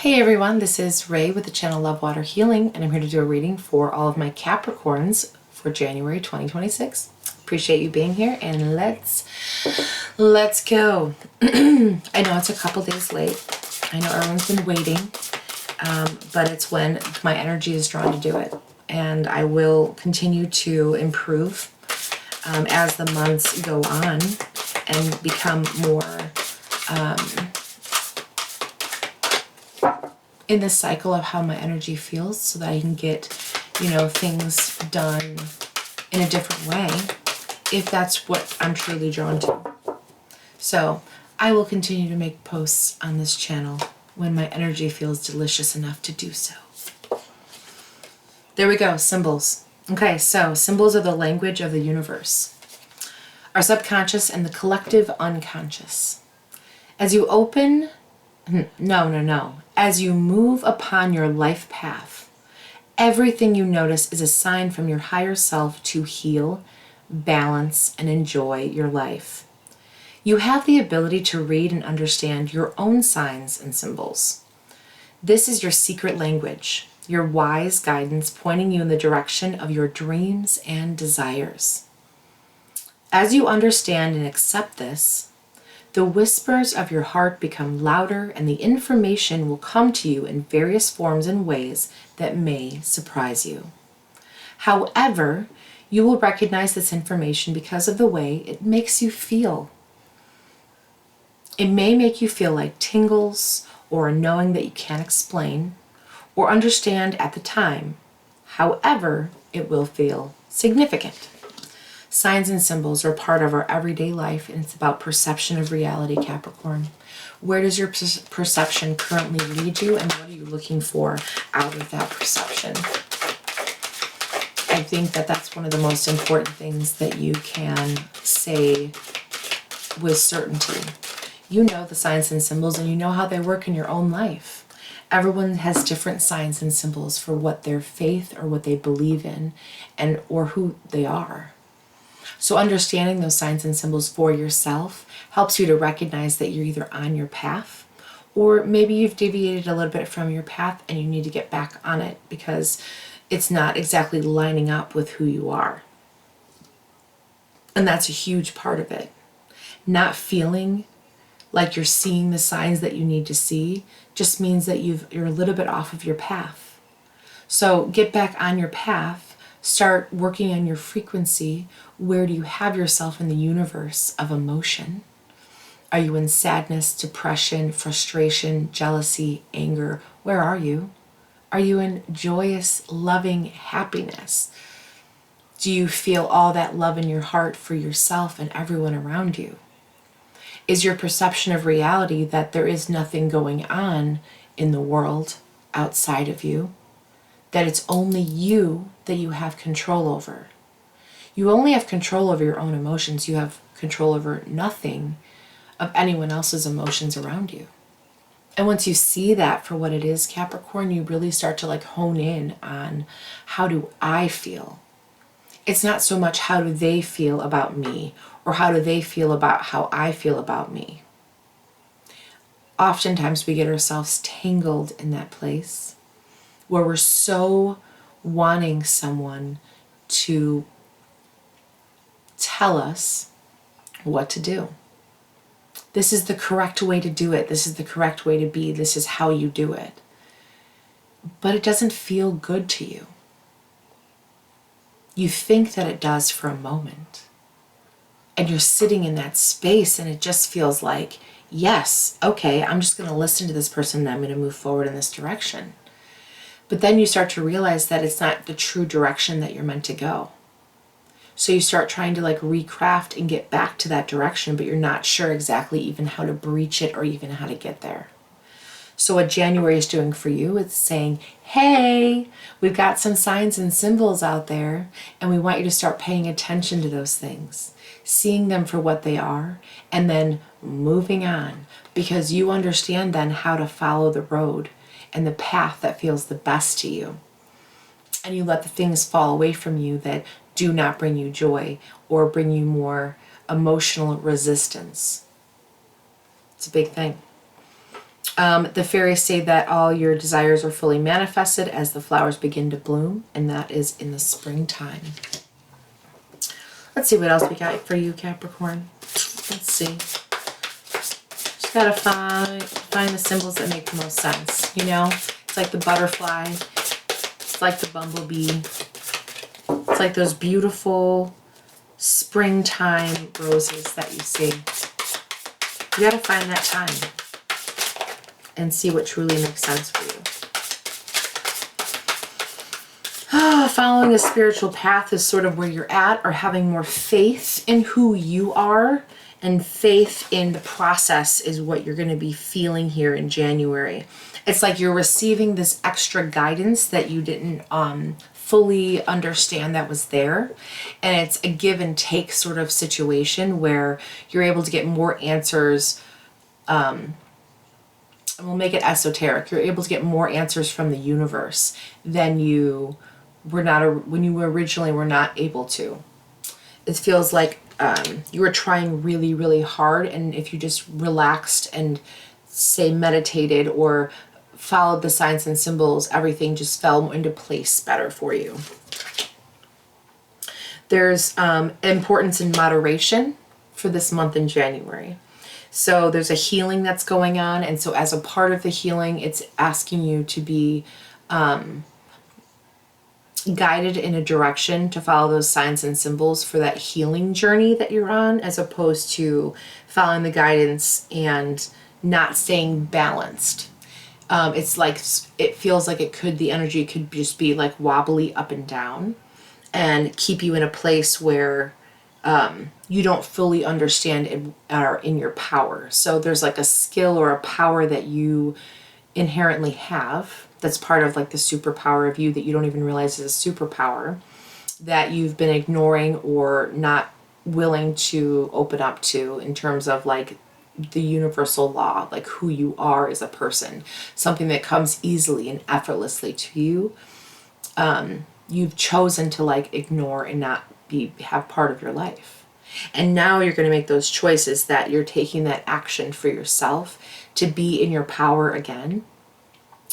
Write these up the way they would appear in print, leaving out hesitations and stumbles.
Hey everyone, this is Ray with the channel LovewaterHealing, and I'm here to do a reading for all of my Capricorns for January 2026. Appreciate you being here, and let's go. I know it's a couple days late. I know everyone's been waiting, but it's when my energy is drawn to do it, and I will continue to improve as the months go on and become more in the cycle of how my energy feels, so that I can get, things done in a different way, if that's what I'm truly drawn to. So I will continue to make posts on this channel when my energy feels delicious enough to do so. There we go, symbols. Okay, so symbols are the language of the universe, our subconscious and the collective unconscious. As you open, as you move upon your life path, everything you notice is a sign from your higher self to heal, balance, and enjoy your life. You have the ability to read and understand your own signs and symbols. This is your secret language, your wise guidance pointing you in the direction of your dreams and desires. As you understand and accept this, the whispers of your heart become louder, and the information will come to you in various forms and ways that may surprise you. However, you will recognize this information because of the way it makes you feel. It may make you feel like tingles or a knowing that you can't explain or understand at the time. However, it will feel significant. Signs and symbols are part of our everyday life, and it's about perception of reality, Capricorn. Where does your perception currently lead you, and what are you looking for out of that perception? I think that that's one of the most important things that you can say with certainty. You know the signs and symbols, and you know how they work in your own life. Everyone has different signs and symbols for what their faith or what they believe in, and or who they are. So understanding those signs and symbols for yourself helps you to recognize that you're either on your path, or maybe you've deviated a little bit from your path and you need to get back on it because it's not exactly lining up with who you are. And that's a huge part of it. Not feeling like you're seeing the signs that you need to see just means that you're a little bit off of your path. So get back on your path. Start working on your frequency. Where do you have yourself in the universe of emotion? Are you in sadness, depression, frustration, jealousy, anger? Where are you? Are you in joyous, loving happiness? Do you feel all that love in your heart for yourself and everyone around you? Is your perception of reality that there is nothing going on in the world outside of you? That it's only you that you have control over? You only have control over your own emotions. You have control over nothing of anyone else's emotions around you. And once you see that for what it is, Capricorn, you really start to hone in on, how do I feel? It's not so much how do they feel about me, or how do they feel about how I feel about me. Oftentimes we get ourselves tangled in that place where we're so wanting someone to tell us what to do. This is the correct way to do it. This is the correct way to be. This is how you do it. But it doesn't feel good to you. You think that it does for a moment. And you're sitting in that space and it just feels like, yes, okay, I'm just going to listen to this person and I'm going to move forward in this direction. But then you start to realize that it's not the true direction that you're meant to go. So you start trying to recraft and get back to that direction, but you're not sure exactly even how to breach it or even how to get there. So what January is doing for you, it's saying, hey, we've got some signs and symbols out there, and we want you to start paying attention to those things, seeing them for what they are, and then moving on, because you understand then how to follow the road and the path that feels the best to you. And you let the things fall away from you that do not bring you joy or bring you more emotional resistance. It's a big thing. The fairies say that all your desires are fully manifested as the flowers begin to bloom, and that is in the springtime. Let's see what else we got for you, Capricorn. Let's see. Just gotta find the symbols that make the most sense. You know, it's like the butterfly. It's like the bumblebee. It's like those beautiful springtime roses that you see. You gotta find that time and see what truly makes sense for you. Following a spiritual path is sort of where you're at, or having more faith in who you are, and faith in the process is what you're going to be feeling here in January. It's like you're receiving this extra guidance that you didn't fully understand that was there. And it's a give and take sort of situation where you're able to get more answers. And we'll make it esoteric. You're able to get more answers from the universe than you when you originally were not able to. It feels like you were trying really, really hard, and if you just relaxed and say meditated or followed the signs and symbols, everything just fell into place better for you. There's importance in moderation for this month in January. So there's a healing that's going on, and so as a part of the healing, it's asking you to be guided in a direction to follow those signs and symbols for that healing journey that you're on, as opposed to following the guidance and not staying balanced. It's like, it feels like the energy could just be like wobbly up and down and keep you in a place where you don't fully understand and are in your power. So there's like a skill or a power that you inherently have that's part of like the superpower of you that you don't even realize is a superpower that you've been ignoring or not willing to open up to, in terms of like the universal law, like who you are as a person, something that comes easily and effortlessly to you. You've chosen to like ignore and not have part of your life. And now you're going to make those choices, that you're taking that action for yourself to be in your power again,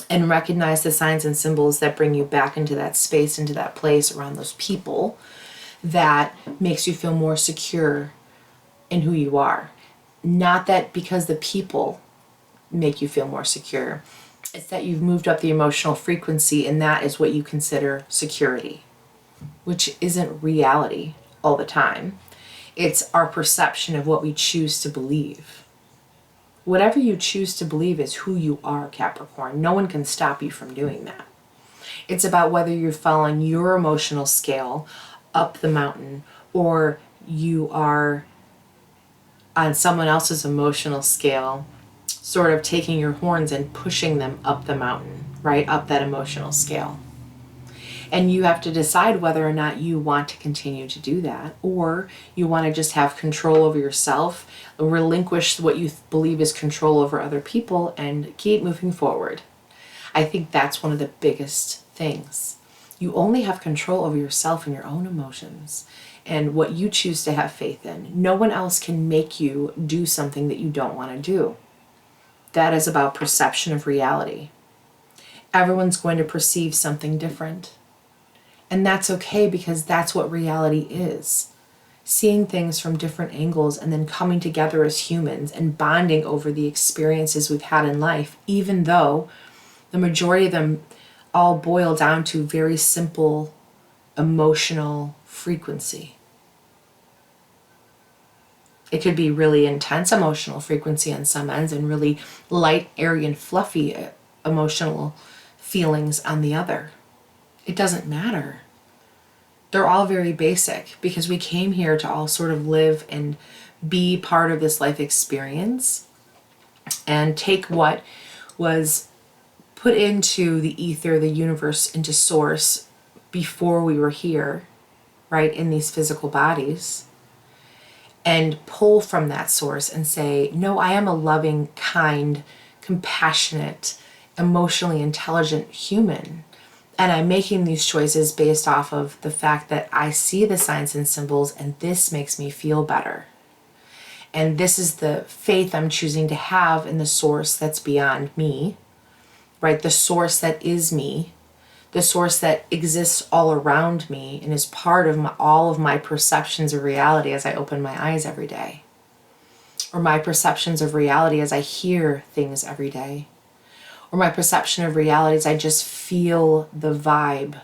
and recognize the signs and symbols that bring you back into that space, into that place around those people that makes you feel more secure in who you are. Not that because the people make you feel more secure, it's that you've moved up the emotional frequency, and that is what you consider security, which isn't reality all the time. It's our perception of what we choose to believe. Whatever you choose to believe is who you are, Capricorn. No one can stop you from doing that. It's about whether you're following your emotional scale up the mountain, or you are on someone else's emotional scale, sort of taking your horns and pushing them up the mountain, right? Up that emotional scale. And you have to decide whether or not you want to continue to do that, or you want to just have control over yourself, relinquish what you believe is control over other people, and keep moving forward. I think that's one of the biggest things. You only have control over yourself and your own emotions and what you choose to have faith in. No one else can make you do something that you don't want to do. That is about perception of reality. Everyone's going to perceive something different. And that's okay, because that's what reality is. Seeing things from different angles and then coming together as humans and bonding over the experiences we've had in life, even though the majority of them all boil down to very simple emotional frequency. It could be really intense emotional frequency on some ends and really light, airy, and fluffy emotional feelings on the other. It doesn't matter. They're all very basic, because we came here to all sort of live and be part of this life experience and take what was put into the ether, the universe, into source before we were here, right, in these physical bodies, and pull from that source and say, no, I am a loving, kind, compassionate, emotionally intelligent human. And I'm making these choices based off of the fact that I see the signs and symbols, and this makes me feel better. And this is the faith I'm choosing to have in the source that's beyond me, right? The source that is me, the source that exists all around me and is part of all of my perceptions of reality as I open my eyes every day. Or my perceptions of reality as I hear things every day. Or my perception of reality as I just feel the vibe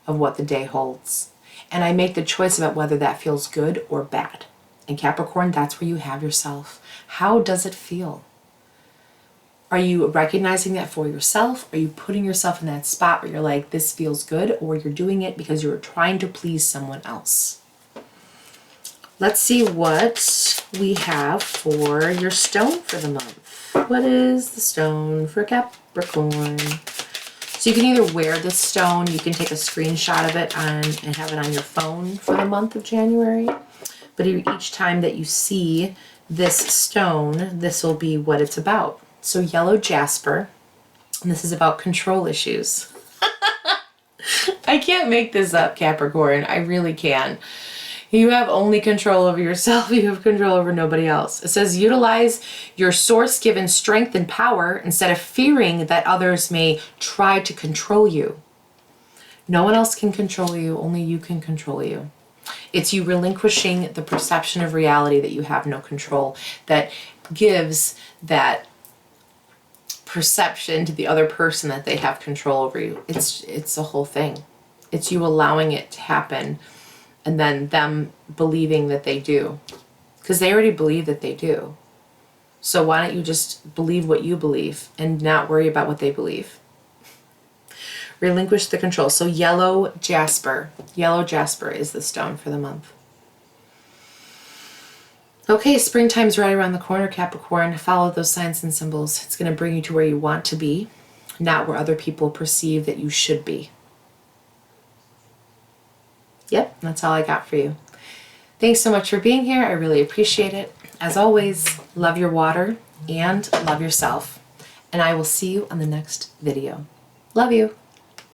of what the day holds. And I make the choice about whether that feels good or bad. And Capricorn, that's where you have yourself. How does it feel? Are you recognizing that for yourself? Are you putting yourself in that spot where you're like, this feels good, or you're doing it because you're trying to please someone else? Let's see what we have for your stone for the month. What is the stone for Capricorn? So you can either wear this stone, you can take a screenshot of it and have it on your phone for the month of January. But each time that you see this stone, this will be what it's about. So yellow jasper, and this is about control issues. I can't make this up, Capricorn. I really can. You have only control over yourself. You have control over nobody else. It says utilize your source-given strength and power instead of fearing that others may try to control you. No one else can control you. Only you can control you. It's you relinquishing the perception of reality that you have no control, that gives that perception to the other person that they have control over you. It's a whole thing. It's you allowing it to happen and then them believing that they do. Because they already believe that they do. So why don't you just believe what you believe and not worry about what they believe? Relinquish the control. So yellow jasper. Yellow jasper is the stone for the month. Okay, springtime's right around the corner, Capricorn. Follow those signs and symbols. It's going to bring you to where you want to be, not where other people perceive that you should be. Yep, that's all I got for you. Thanks so much for being here. I really appreciate it. As always, love your water and love yourself. And I will see you on the next video. Love you.